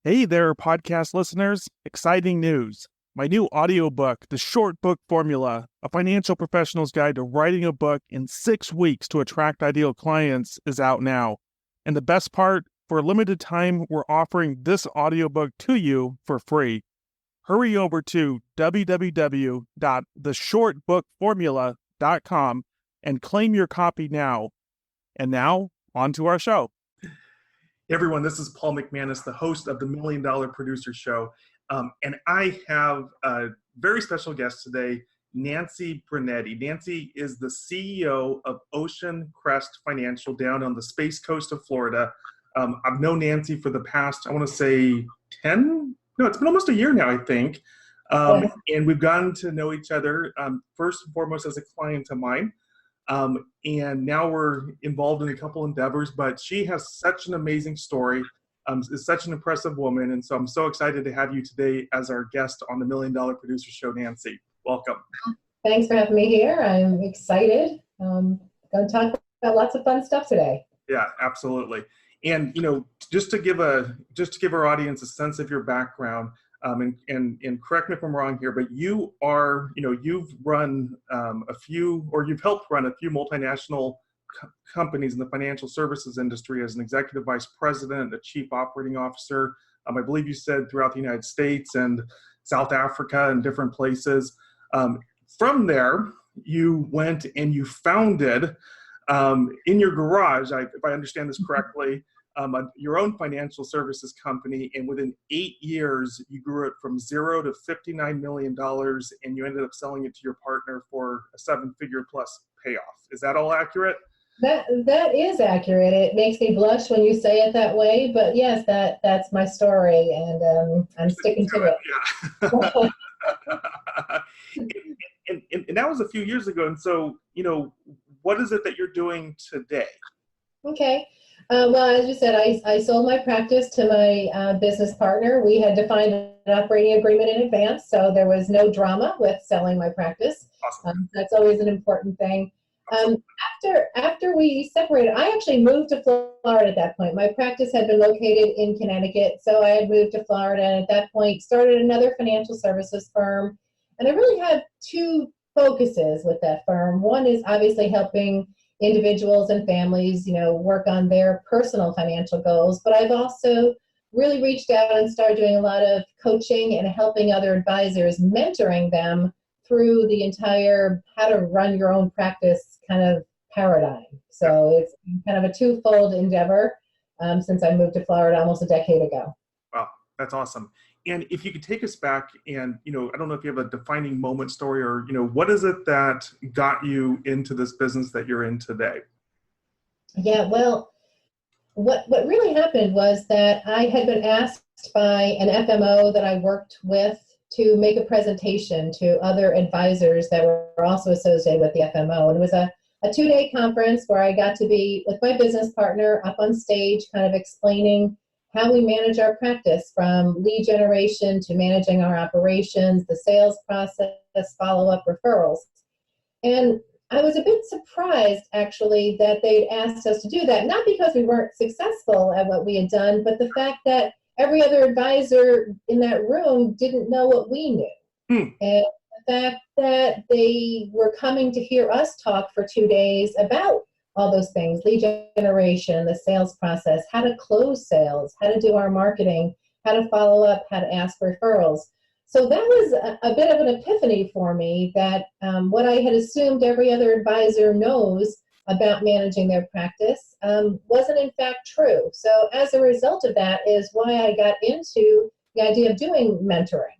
Hey there, podcast listeners. Exciting news. My new audiobook, The Short Book Formula, A Financial Professional's Guide to Writing a Book in 6 Weeks to Attract Ideal Clients, is out now. And the best part, for a limited time, we're offering this audiobook to you for free. Hurry over to www.theshortbookformula.com and claim your copy now. And now, on to our show. Hey everyone, this is Paul McManus, the host of the $1 Million Producer Show. And I have a very special guest today, Nancy Brunetti. Nancy is the CEO of Ocean Crest Financial down on the Space Coast of Florida. I've known Nancy for the past, I want to say it's been almost a year now, I think. And we've gotten to know each other, first and foremost as a client of mine. And now we're involved in a couple endeavors, but she has such an amazing story, is such an impressive woman. And so I'm so excited to have you today as our guest on the $1 Million Producer Show, Nancy. Welcome. Thanks for having me here. I'm excited. Going to talk about lots of fun stuff today. Yeah, absolutely. And, just to give our audience a sense of your background, and correct me if I'm wrong here, but you are, you've run you've helped run a few multinational companies in the financial services industry as an executive vice president, a chief operating officer. I believe you said throughout the United States and South Africa and different places. From there, you went and you founded in your garage, if I understand this correctly, your own financial services company, and within 8 years, you grew it from $0 to $59 million, and you ended up selling it to your partner for a 7-figure plus payoff. Is that all accurate? That is accurate. It makes me blush when you say it that way, but yes, that's my story, and I'm sticking to it. Yeah. and that was a few years ago, and so, what is it that you're doing today? Okay. Well, as you said, I sold my practice to my business partner. We had defined an operating agreement in advance, so there was no drama with selling my practice. Awesome. That's always an important thing. After we separated, I actually moved to Florida at that point. My practice had been located in Connecticut, so I had moved to Florida, and at that point started another financial services firm. And I really had two focuses with that firm. One is obviously helping individuals and families, work on their personal financial goals. But I've also really reached out and started doing a lot of coaching and helping other advisors, mentoring them through the entire how to run your own practice kind of paradigm. So it's kind of a twofold endeavor since I moved to Florida almost a decade ago. Wow, that's awesome. And if you could take us back and, I don't know if you have a defining moment story or, what is it that got you into this business that you're in today? Yeah, well, what really happened was that I had been asked by an FMO that I worked with to make a presentation to other advisors that were also associated with the FMO. And it was a 2-day conference where I got to be with my business partner up on stage, kind of explaining how we manage our practice from lead generation to managing our operations, the sales process, follow-up referrals. And I was a bit surprised, actually, that they'd asked us to do that, not because we weren't successful at what we had done, but the fact that every other advisor in that room didn't know what we knew. And the fact that they were coming to hear us talk for 2 days about all those things, lead generation, the sales process, how to close sales, how to do our marketing, how to follow up, how to ask referrals. So that was a bit of an epiphany for me that what I had assumed every other advisor knows about managing their practice wasn't in fact true. So as a result of that is why I got into the idea of doing mentoring,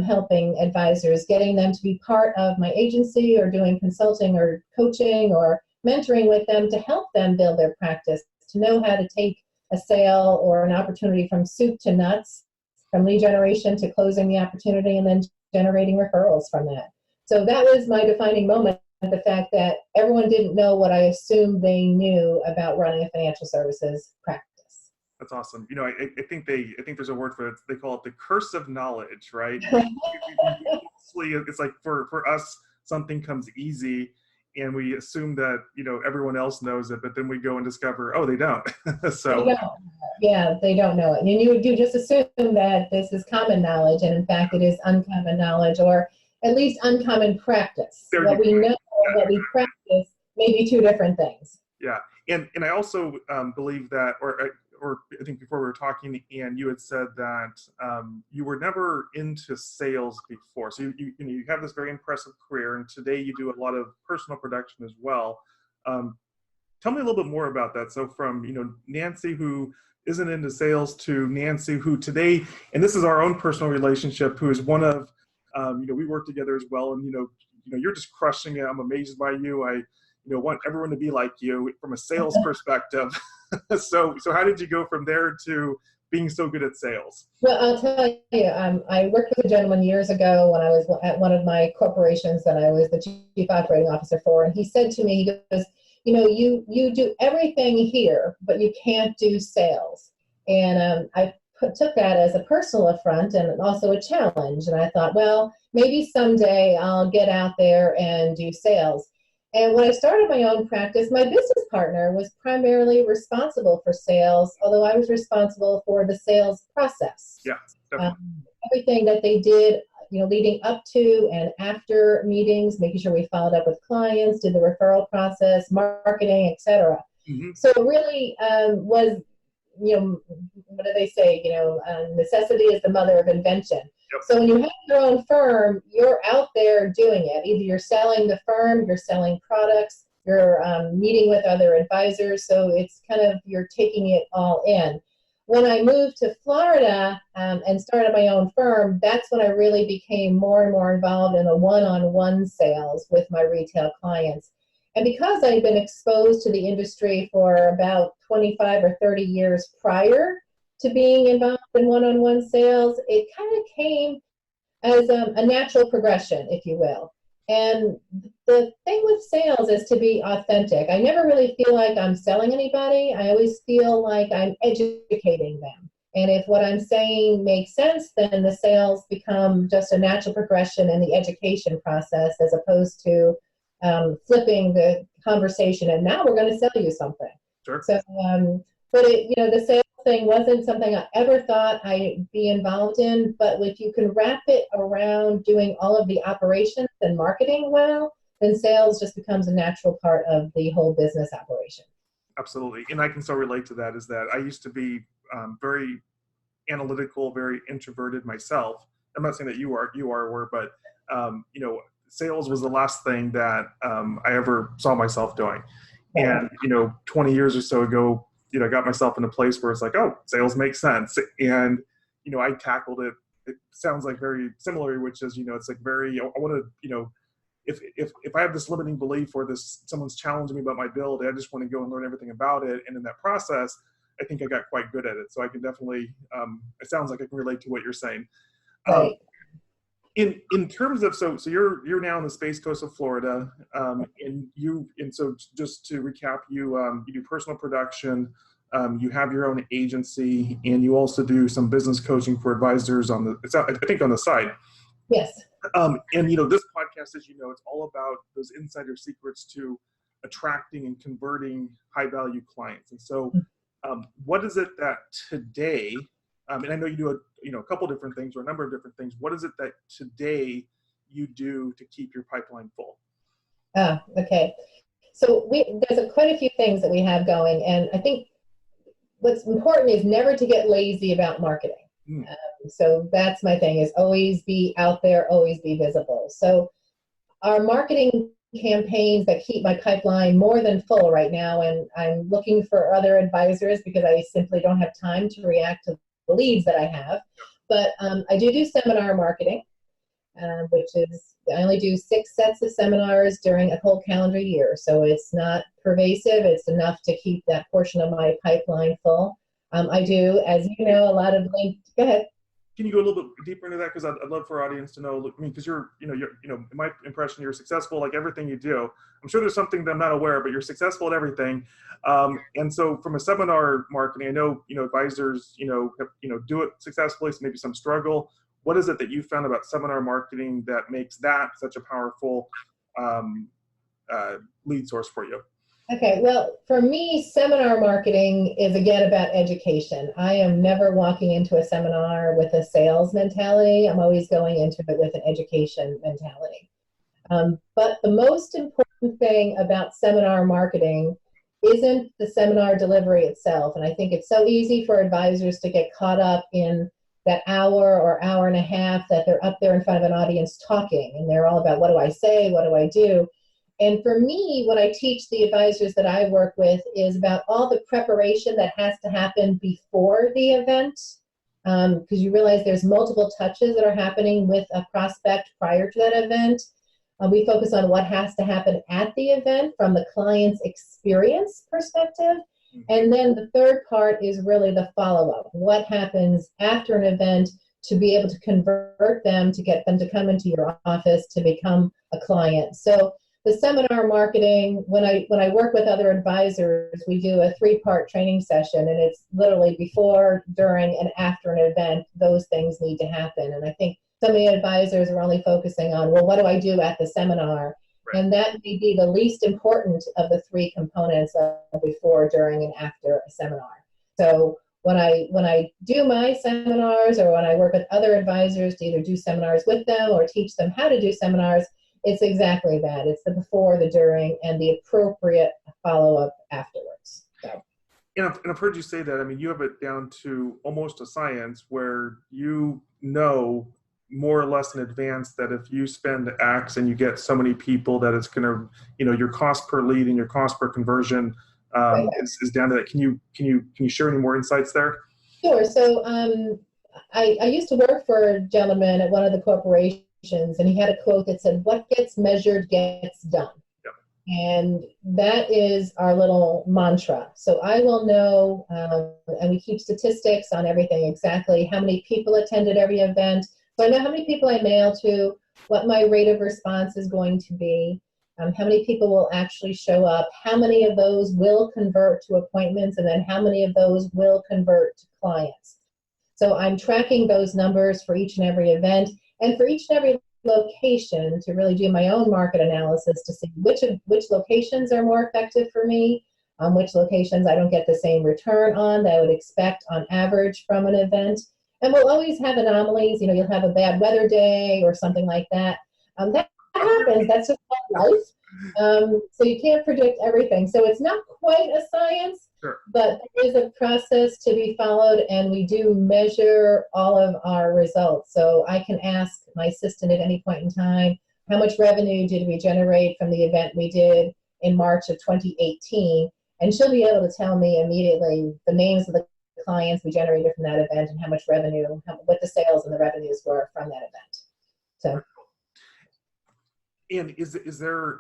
helping advisors, getting them to be part of my agency or doing consulting or coaching or mentoring with them to help them build their practice, to know how to take a sale or an opportunity from soup to nuts, from lead generation to closing the opportunity and then generating referrals from that. So that was my defining moment, the fact that everyone didn't know what I assumed they knew about running a financial services practice. That's awesome. I think there's a word for it. They call it the curse of knowledge, right? It's like for us, something comes easy. and we assume that, everyone else knows it, but then we go and discover, oh, they don't. So They don't. Yeah, they don't know it. And you do just assume that this is common knowledge, and in fact, it is uncommon knowledge, or at least uncommon practice. there What you we go. know and what we practice may be two different things. Yeah, and I also believe that, or I think before we were talking, and you had said that you were never into sales before. So you have this very impressive career, and today you do a lot of personal production as well. Tell me a little bit more about that. So from Nancy, who isn't into sales, to Nancy, who today, and this is our own personal relationship, who is one of we work together as well, and you're just crushing it. I'm amazed by you. I want everyone to be like you from a sales perspective. So how did you go from there to being so good at sales? Well, I'll tell you, I worked with a gentleman years ago when I was at one of my corporations that I was the chief operating officer for, and he said to me, he goes, you do everything here, but you can't do sales. And I took that as a personal affront and also a challenge. And I thought, well, maybe someday I'll get out there and do sales. And when I started my own practice, my business partner was primarily responsible for sales, although I was responsible for the sales process. Yeah, definitely. Everything that they did, leading up to and after meetings, making sure we followed up with clients, did the referral process, marketing, etc. Mm-hmm. So it really was, what do they say? Necessity is the mother of invention. Yep. So when you have your own firm, you're out there doing it. Either you're selling the firm, you're selling products, you're meeting with other advisors. So it's kind of, you're taking it all in. When I moved to Florida and started my own firm, that's when I really became more and more involved in the one-on-one sales with my retail clients. And because I'd been exposed to the industry for about 25 or 30 years prior to being involved in one-on-one sales, it kind of came as a natural progression, if you will. And the thing with sales is to be authentic. I never really feel like I'm selling anybody. I always feel like I'm educating them. And if what I'm saying makes sense, then the sales become just a natural progression in the education process, as opposed to flipping the conversation and now we're going to sell you something. Sure. So, but the sales thing wasn't something I ever thought I'd be involved in, but if you can wrap it around doing all of the operations and marketing well, then sales just becomes a natural part of the whole business operation. Absolutely. And I can so relate to that, is that I used to be very analytical, very introverted myself. I'm not saying that you were, but sales was the last thing that I ever saw myself doing. And 20 years or so ago, I got myself in a place where it's like, oh, sales makes sense. And, I tackled it. It sounds like very similar, which is, it's like very, I want to, if I have this limiting belief or someone's challenging me about my build, I just want to go and learn everything about it. And in that process, I think I got quite good at it. So I can definitely, it sounds like I can relate to what you're saying. Right. In terms of, so you're now in the Space Coast of Florida, and so just to recap, you do personal production, you have your own agency, and you also do some business coaching for advisors I think on the side. Yes. And this podcast, as you know, it's all about those insider secrets to attracting and converting high value clients. And so, what is it that today? And I know you do a couple different things or a number of different things. What is it that today you do to keep your pipeline full? Okay. So there's quite a few things that we have going, and I think what's important is never to get lazy about marketing. So that's my thing, is always be out there, always be visible. So our marketing campaigns that keep my pipeline more than full right now, and I'm looking for other advisors because I simply don't have time to react to the leads that I have. But I do seminar marketing, which is, I only do 6 sets of seminars during a whole calendar year. So it's not pervasive. It's enough to keep that portion of my pipeline full. I do, as you know, a lot of go ahead. Can you go a little bit deeper into that? Because I'd love for our audience to know. I mean, because you're, in my impression, you're successful like everything you do. I'm sure there's something that I'm not aware of, but you're successful at everything. And so, from a seminar marketing, I know advisors, do it successfully. So maybe some struggle. What is it that you found about seminar marketing that makes that such a powerful lead source for you? Okay, well, for me, seminar marketing is again about education. I am never walking into a seminar with a sales mentality. I'm always going into it with an education mentality. But the most important thing about seminar marketing isn't the seminar delivery itself. And I think it's so easy for advisors to get caught up in that hour or hour and a half that they're up there in front of an audience talking. And they're all about, what do I say? What do I do? And for me, what I teach the advisors that I work with is about all the preparation that has to happen before the event, because you realize there's multiple touches that are happening with a prospect prior to that event. We focus on what has to happen at the event from the client's experience perspective. And then the third part is really the follow-up. What happens after an event to be able to convert them, to get them to come into your office to become a client. So the seminar marketing, when I work with other advisors, we do a 3-part training session, and it's literally before, during, and after an event. Those things need to happen. And I think some of the advisors are only focusing on, well, what do I do at the seminar? Right. And that may be the least important of the 3 components of before, during, and after a seminar. So when I do my seminars, or when I work with other advisors to either do seminars with them or teach them how to do seminars, it's exactly that. It's the before, the during, and the appropriate follow-up afterwards. So. And I've heard you say that. I mean, you have it down to almost a science where you know more or less in advance that if you spend X and you get so many people, that it's going to, your cost per lead and your cost per conversion is down to that. Can you share any more insights there? Sure. So I used to work for a gentleman at one of the corporations, and he had a quote that said, "What gets measured gets done." Yep. And that is our little mantra. So I will know, and we keep statistics on everything, exactly how many people attended every event. So I know how many people I mail to, what my rate of response is going to be, how many people will actually show up, how many of those will convert to appointments, and then how many of those will convert to clients. So I'm tracking those numbers for each and every event, and for each and every location to really do my own market analysis to see which locations are more effective for me, which locations I don't get the same return on that I would expect on average from an event. And we'll always have anomalies. You'll have a bad weather day or something like that. That happens. That's just life. So you can't predict everything. So it's not quite a science, sure, but there is a process to be followed, and we do measure all of our results. So I can ask my assistant at any point in time, how much revenue did we generate from the event we did in March of 2018? And she'll be able to tell me immediately the names of the clients we generated from that event and how much revenue, what the sales and the revenues were from that event. So. And is there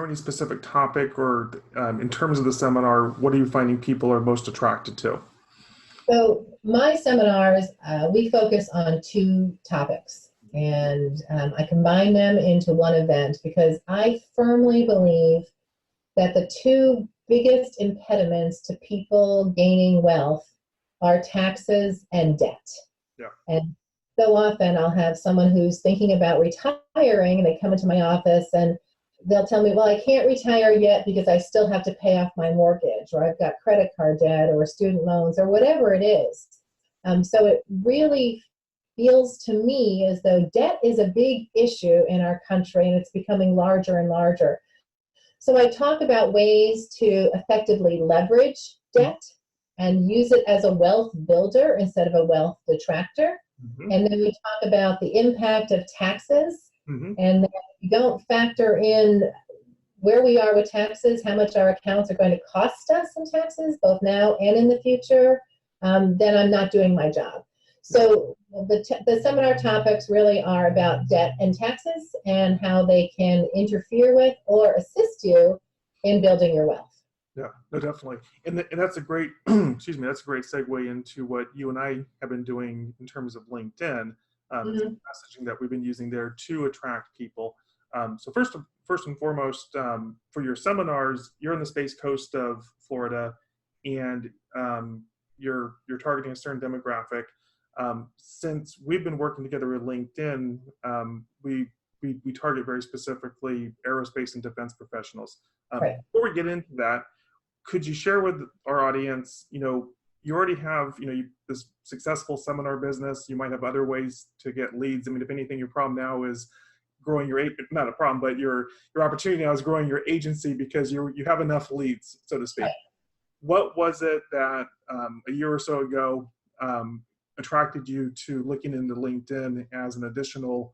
any specific topic, or in terms of the seminar, what are you finding people are most attracted to? So my seminars, we focus on 2 topics, and I combine them into one event because I firmly believe that the 2 biggest impediments to people gaining wealth are taxes and debt. Yeah. And so often I'll have someone who's thinking about retiring, and they come into my office and they'll tell me, well, I can't retire yet because I still have to pay off my mortgage, or I've got credit card debt or student loans or whatever it is. So it really feels to me as though debt is a big issue in our country, and it's becoming larger and larger. So I talk about ways to effectively leverage debt and use it as a wealth builder instead of a wealth detractor. Mm-hmm. And then we talk about the impact of taxes. Mm-hmm. And then we don't factor in where we are with taxes, how much our accounts are going to cost us in taxes, both now and in the future, then I'm not doing my job. So the seminar topics really are about debt and taxes and how they can interfere with or assist you in building your wealth. Yeah, no, definitely. And that's a great, excuse me, that's a great segue into what you and I have been doing in terms of LinkedIn, messaging that we've been using there to attract people. So first and foremost, for your seminars, you're on the Space Coast of Florida, and you're targeting a certain demographic. Since we've been working together with LinkedIn, we we target very specifically aerospace and defense professionals. Right. Before we get into that, could you share with our audience, you already have, this successful seminar business. You might have other ways to get leads. I mean, if anything, your problem now is growing not a problem, but your opportunity now is growing your agency because you have enough leads, so to speak. Right. What was it that a year or so ago attracted you to looking into LinkedIn as an additional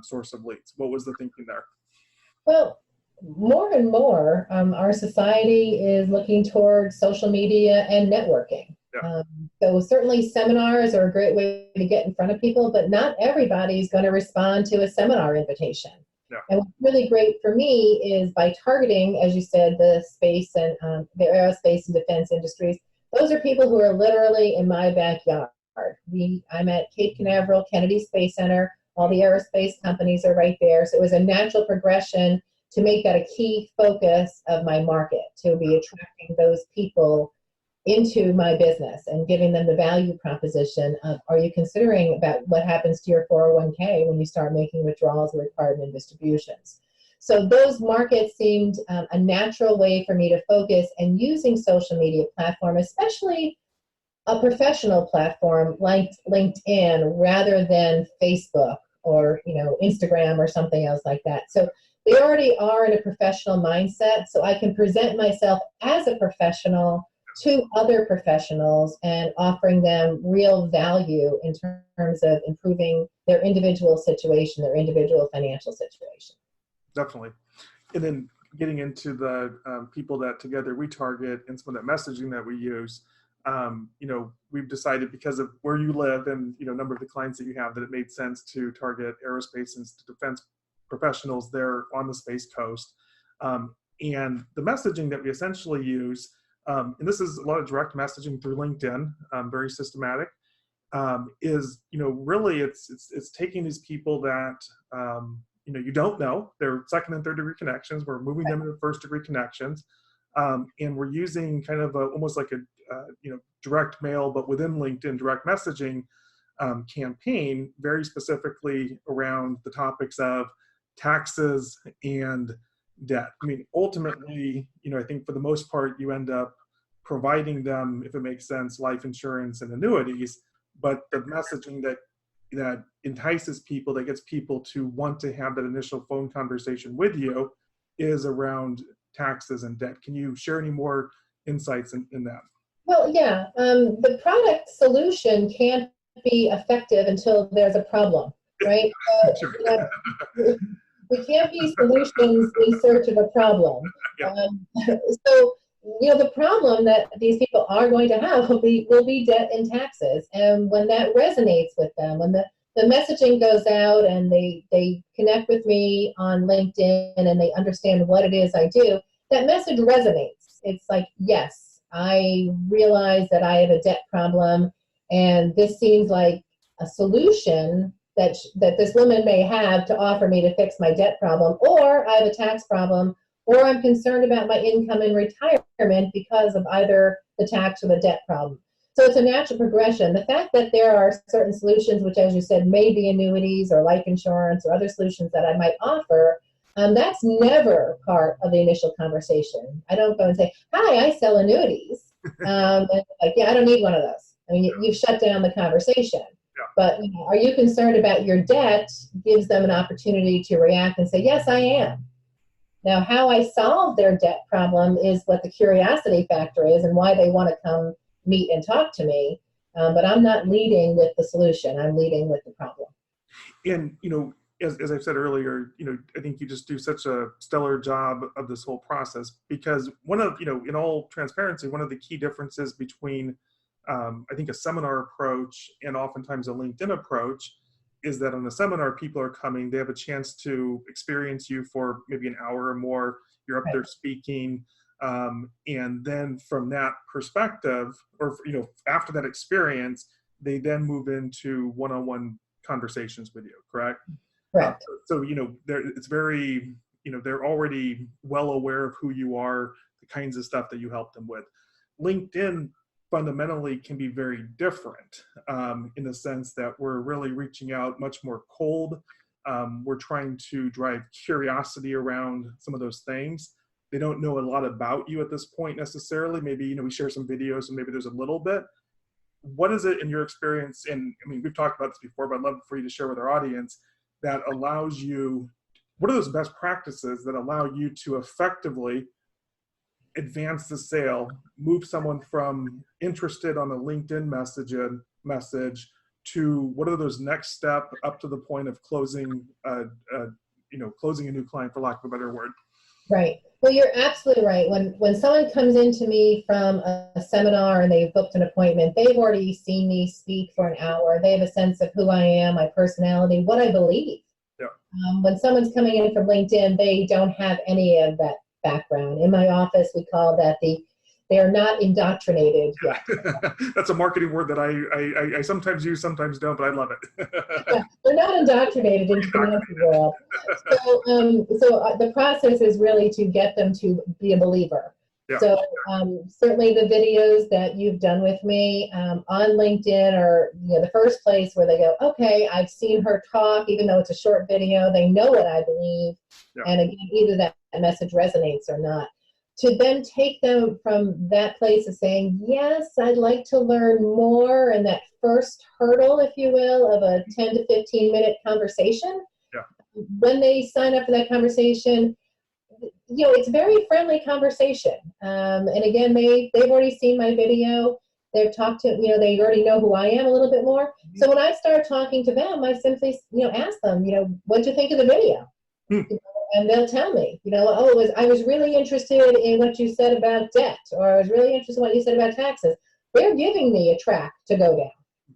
source of leads? What was the thinking there? Well, more and more, our society is looking toward social media and networking. Yeah. So certainly seminars are a great way to get in front of people, but not everybody's going to respond to a seminar invitation. Yeah. And what's really great for me is by targeting, as you said, the space and the aerospace and defense industries. Those are people who are literally in my backyard. I'm at Cape Canaveral Kennedy Space Center. All the aerospace companies are right there. So it was a natural progression to make that a key focus of my market, to be attracting those people into my business and giving them the value proposition of, are you considering about what happens to your 401k when you start making withdrawals or retirement distributions? So those markets seemed a natural way for me to focus, and using social media platform, especially a professional platform like LinkedIn rather than Facebook or Instagram or something else like that. So they already are in a professional mindset, so I can present myself as a professional to other professionals and offering them real value in terms of improving their individual situation, their individual financial situation. Definitely. And then getting into the people that together we target and some of that messaging that we use, we've decided because of where you live and, number of the clients that you have, that it made sense to target aerospace and defense professionals there on the Space Coast. And the messaging that we essentially use, and this is a lot of direct messaging through LinkedIn, very systematic, is, really it's taking these people that, you don't know, they're second and third degree connections. We're moving them into first degree connections. And we're using kind of almost like a, direct mail, but within LinkedIn direct messaging campaign, very specifically around the topics of taxes and debt. I mean, ultimately, I think for the most part, you end up providing them, if it makes sense, life insurance and annuities, but the messaging that entices people, that gets people to want to have that initial phone conversation with you, is around taxes and debt. Can you share any more insights in that? Well, yeah, the product solution can't be effective until there's a problem, right? Sure. We can't be solutions in search of a problem. Yeah. So, the problem that these people are going to have will be debt and taxes. And when that resonates with them, when the messaging goes out and they connect with me on LinkedIn and they understand what it is I do, that message resonates. It's like, yes, I realize that I have a debt problem, and this seems like a solution that this woman may have to offer me to fix my debt problem, or I have a tax problem, or I'm concerned about my income in retirement because of either the tax or the debt problem. So it's a natural progression. The fact that there are certain solutions, which, as you said, may be annuities or life insurance or other solutions that I might offer, that's never part of the initial conversation. I don't go and say, hi, I sell annuities. And like, yeah, I don't need one of those. I mean, you've shut down the conversation. Yeah. But are you concerned about your debt? Gives them an opportunity to react and say, yes, I am. Now, how I solve their debt problem is what the curiosity factor is and why they want to come meet and talk to me. But I'm not leading with the solution. I'm leading with the problem. And, as I've said earlier, I think you just do such a stellar job of this whole process, because one of, in all transparency, one of the key differences between, I think, a seminar approach and oftentimes a LinkedIn approach is that on a seminar, people are coming, they have a chance to experience you for maybe an hour or more. You're up there speaking. And then from that perspective, or, after that experience, they then move into one-on-one conversations with you, correct? Correct. So, it's very, they're already well aware of who you are, the kinds of stuff that you help them with. LinkedIn fundamentally can be very different in the sense that we're really reaching out much more cold. we're trying to drive curiosity around some of those things. They don't know a lot about you at this point necessarily. Maybe, you know, we share some videos and maybe there's a little bit. What is it in your experience, and I mean, we've talked about this before, but I'd love for you to share with our audience, that allows you, what are those best practices that allow you to effectively advance the sale, move someone from interested on a LinkedIn message to what are those next step up to the point of closing, closing a new client, for lack of a better word? Right. Well, you're absolutely right. When someone comes into me from a seminar and they've booked an appointment, they've already seen me speak for an hour. They have a sense of who I am, my personality, what I believe. Yeah. When someone's coming in from LinkedIn, they don't have any of that background. In my office, we call that they are not indoctrinated yet. That's a marketing word that I sometimes use, sometimes don't, but I love it. Yeah, they're not indoctrinated into the Nancy world. So the process is really to get them to be a believer. Yeah. So certainly the videos that you've done with me on LinkedIn are, you know, the first place where they go, okay, I've seen her talk, even though it's a short video, they know what I believe. Yeah. And again, either that message resonates or not. To then take them from that place of saying, yes, I'd like to learn more, and that first hurdle, if you will, of a 10 to 15 minute conversation. Yeah. When they sign up for that conversation, you know, it's very friendly conversation. And again, they've already seen my video. They've talked to, you know, they already know who I am a little bit more. Mm-hmm. So when I start talking to them, I simply, you know, ask them, you know, what'd you think of the video? You know, and they'll tell me, you know, I was really interested in what you said about debt, or I was really interested in what you said about taxes. They're giving me a track to go down.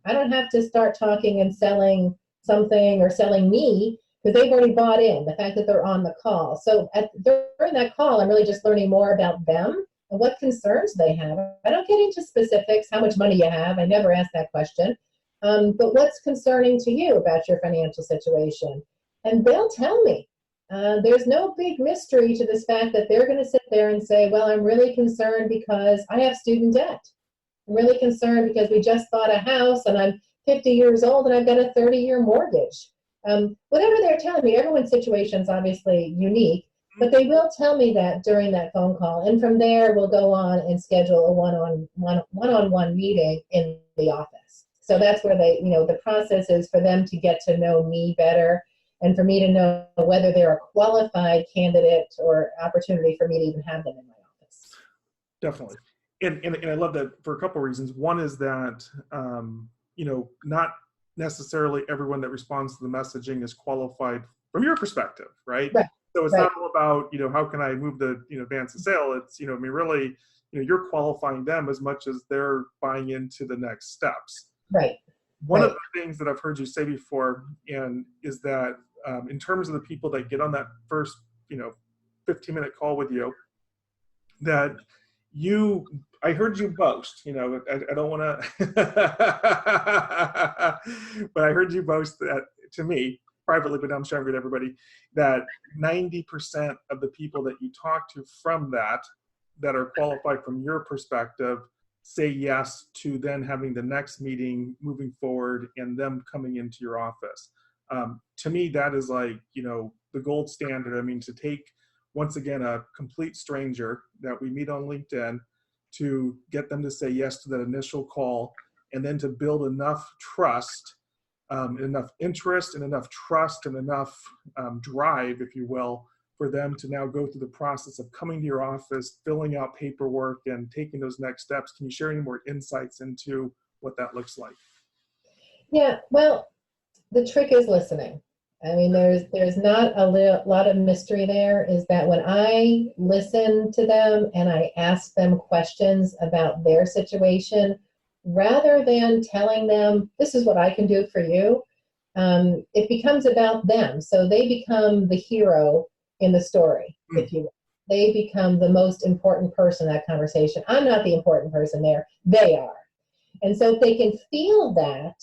I don't have to start talking and selling something or selling me, because they've already bought in, the fact that they're on the call. So during that call, I'm really just learning more about them and what concerns they have. I don't get into specifics, how much money you have. I never ask that question. But what's concerning to you about your financial situation? And they'll tell me. There's no big mystery to this fact that they're going to sit there and say, well, I'm really concerned because I have student debt. I'm really concerned because we just bought a house and I'm 50 years old and I've got a 30-year mortgage. Whatever they're telling me, everyone's situation is obviously unique, but they will tell me that during that phone call. And from there, we'll go on and schedule a one-on-one meeting in the office. So that's where they, you know, the process is for them to get to know me better, and for me to know whether they're a qualified candidate or opportunity for me to even have them in my office. Definitely. And I love that for a couple of reasons. One is that, you know, not necessarily everyone that responds to the messaging is qualified from your perspective, right? Right. So it's Right. not all about, you know, how can I move the, you know, advance the sale? It's, you know, I mean, really, you know, you're qualifying them as much as they're buying into the next steps. Right. One of the things that I've heard you say before, and is that in terms of the people that get on that first, you know, 15-minute call with you, that I heard you boast, you know, I don't want to, but I heard you boast that to me privately, but I'm sharing with everybody, that 90% of the people that you talk to from that are qualified from your perspective say yes to then having the next meeting moving forward and them coming into your office. To me, that is like, you know, the gold standard. I mean, to take, once again, a complete stranger that we meet on LinkedIn, to get them to say yes to that initial call, and then to build enough trust, enough interest and enough trust and enough drive, if you will, for them to now go through the process of coming to your office, filling out paperwork, and taking those next steps. Can you share any more insights into what that looks like? Yeah, well, the trick is listening. I mean, there's not a lot of mystery there, is that when I listen to them and I ask them questions about their situation, rather than telling them, this is what I can do for you, it becomes about them. So they become the hero in the story, if you will. They become the most important person in that conversation. I'm not the important person there. They are. And so if they can feel that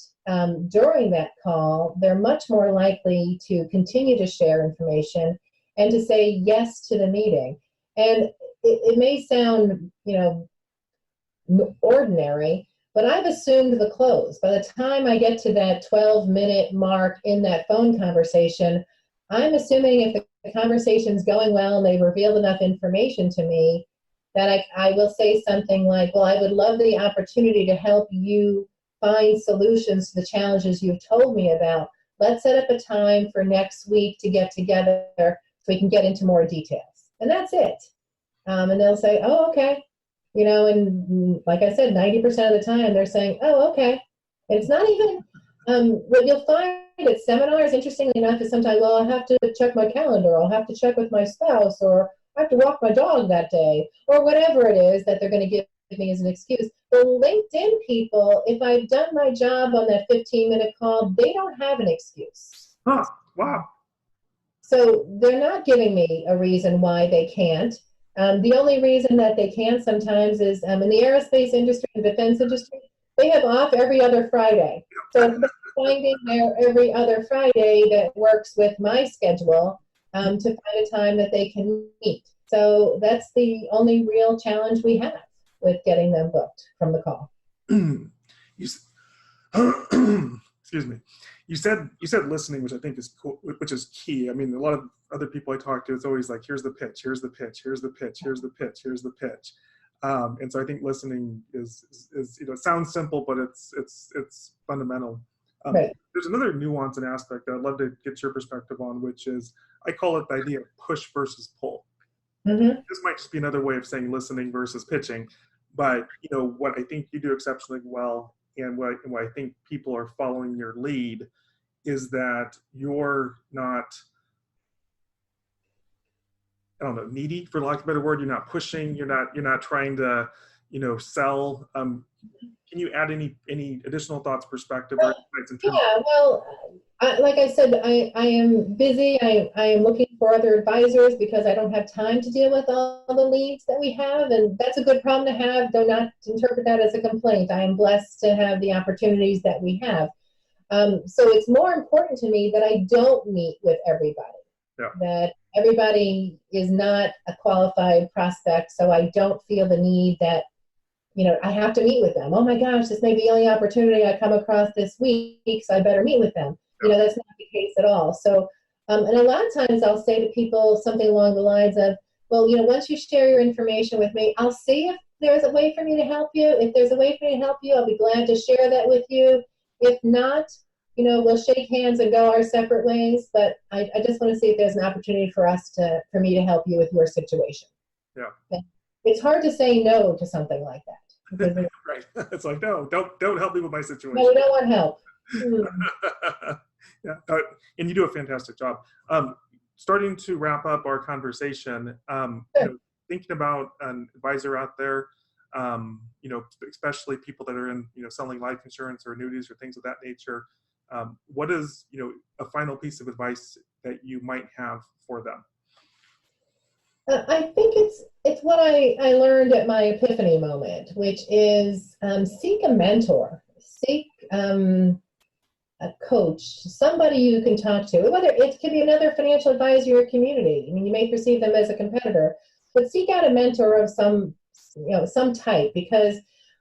during that call, they're much more likely to continue to share information and to say yes to the meeting. And it may sound, you know, ordinary, But I've assumed the close. By the time I get to that 12-minute mark in that phone conversation, I'm assuming if the conversation's going well and they've revealed enough information to me, that I will say something like, well, I would love the opportunity to help you find solutions to the challenges you've told me about. Let's set up a time for next week to get together so we can get into more details. And that's it. And they'll say, oh, okay. And like I said, 90% of the time they're saying, oh, okay. And it's not even, what you'll find at seminars, interestingly enough, is sometimes, well, I'll have to check my calendar, I'll have to check with my spouse, or I have to walk my dog that day, or whatever it is that they're going to give me as an excuse. The LinkedIn people, if I've done my job on that 15-minute call, they don't have an excuse. Huh. Wow. So they're not giving me a reason why they can't. The only reason that they can sometimes is in the aerospace industry and defense industry, they have off every other Friday. So if they're finding their every other Friday that works with my schedule to find a time that they can meet. So that's the only real challenge we have with getting them booked from the call. Excuse me. You said listening, which I think is cool, which is key. I mean, a lot of other people I talk to, it's always like, here's the pitch, here's the pitch, here's the pitch, here's the pitch, here's the pitch. And so I think listening is it sounds simple, but it's fundamental. Right. There's another nuance and aspect that I'd love to get your perspective on, which is, I call it the idea of push versus pull. Mm-hmm. This might just be another way of saying listening versus pitching, but what I think you do exceptionally well, and what I think people are following your lead, is that you're not, I don't know, needy, for lack of a better word. You're not pushing. You're not trying to, sell. Can you add any additional thoughts, perspective, or insights in terms? Yeah, well, like I said, I am busy. I am looking for other advisors because I don't have time to deal with all the leads that we have, and that's a good problem to have. Do not interpret that as a complaint. I am blessed to have the opportunities that we have. So it's more important to me that I don't meet with everybody. Yeah. That everybody is not a qualified prospect, so I don't feel the need that I have to meet with them. Oh my gosh, this may be the only opportunity I come across this week, so I better meet with them. That's not the case at all. So, and a lot of times I'll say to people something along the lines of, well, once you share your information with me, I'll see if there's a way for me to help you. If there's a way for me to help you, I'll be glad to share that with you. If not, we'll shake hands and go our separate ways. But I just want to see if there's an opportunity for me to help you with your situation. Yeah. Okay? It's hard to say no to something like that. Right. It's like, no, don't help me with my situation. No, we don't want help. Yeah. And you do a fantastic job. Starting to wrap up our conversation, thinking about an advisor out there, especially people that are in, selling life insurance or annuities or things of that nature. What is, a final piece of advice that you might have for them? I think it's what I learned at my epiphany moment, which is seek a mentor, seek a coach, somebody you can talk to. Whether it could be another financial advisor in your community. I mean, you may perceive them as a competitor, but seek out a mentor of some type, because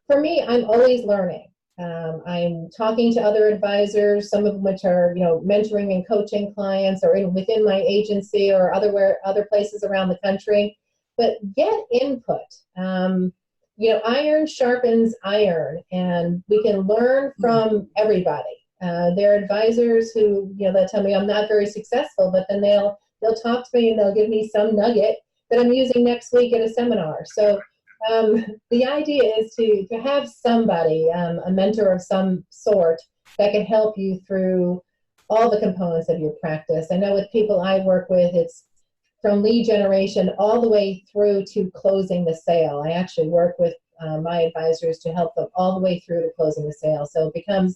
for me, I'm always learning. I'm talking to other advisors, some of which are, mentoring and coaching clients, or within my agency or other places around the country. But get input. Iron sharpens iron, and we can learn from everybody. There are advisors who, they'll tell me I'm not very successful, but then they'll talk to me and they'll give me some nugget that I'm using next week at a seminar. So the idea is to have somebody, a mentor of some sort, that can help you through all the components of your practice. I know with people I work with, it's from lead generation all the way through to closing the sale. I actually work with my advisors to help them all the way through to closing the sale. So it goes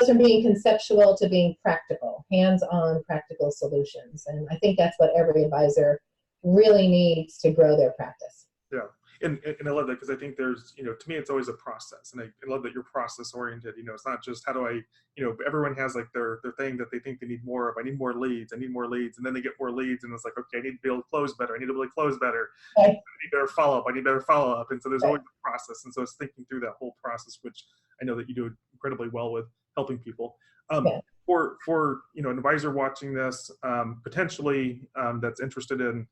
from being conceptual to being practical, hands-on practical solutions. And I think that's what every advisor really needs to grow their practice. Yeah. And I love that, because I think there's, to me, it's always a process. And I love that you're process oriented. It's not just how do I, everyone has like their thing that they think they need more of. I need more leads. I need more leads. And then they get more leads. And it's like, okay, I need to be able to close better. I need to be able to close better. Right. I need better follow up. I need better follow up. And so there's Right. always a process. And so it's thinking through that whole process, which I know that you do incredibly well with helping people. Yeah. For an advisor watching this, potentially that's interested in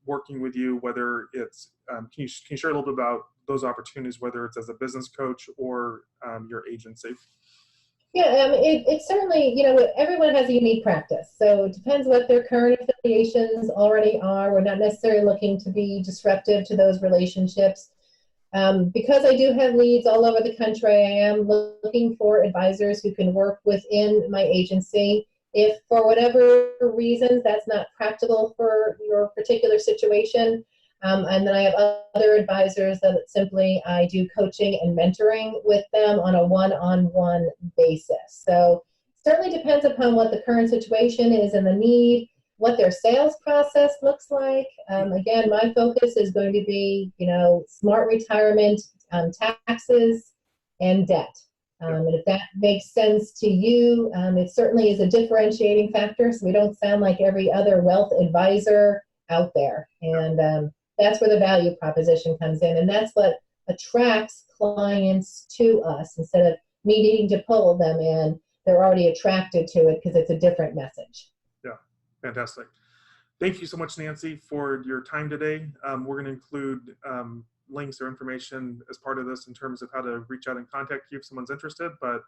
working with you, whether it's, can you share a little bit about those opportunities, whether it's as a business coach or your agency? Yeah, it certainly, everyone has a unique practice. So it depends what their current affiliations already are. We're not necessarily looking to be disruptive to those relationships. Because I do have leads all over the country, I am looking for advisors who can work within my agency. If for whatever reasons that's not practical for your particular situation, and then I have other advisors that simply I do coaching and mentoring with them on a one-on-one basis. So certainly depends upon what the current situation is and the need, what their sales process looks like. Again, my focus is going to be, smart retirement, taxes, and debt. And if that makes sense to you, it certainly is a differentiating factor, so we don't sound like every other wealth advisor out there. And that's where the value proposition comes in, and that's what attracts clients to us. Instead of me needing to pull them in, they're already attracted to it because it's a different message. Yeah, fantastic. Thank you so much, Nancy, for your time today. We're going to include links or information as part of this in terms of how to reach out and contact you if someone's interested. But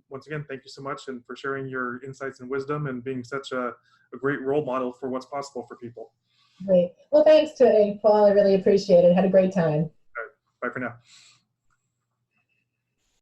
once again, thank you so much, and for sharing your insights and wisdom and being such a great role model for what's possible for people. Great. Well, thanks to Paul. I really appreciate it. Had a great time. All right. Bye for now.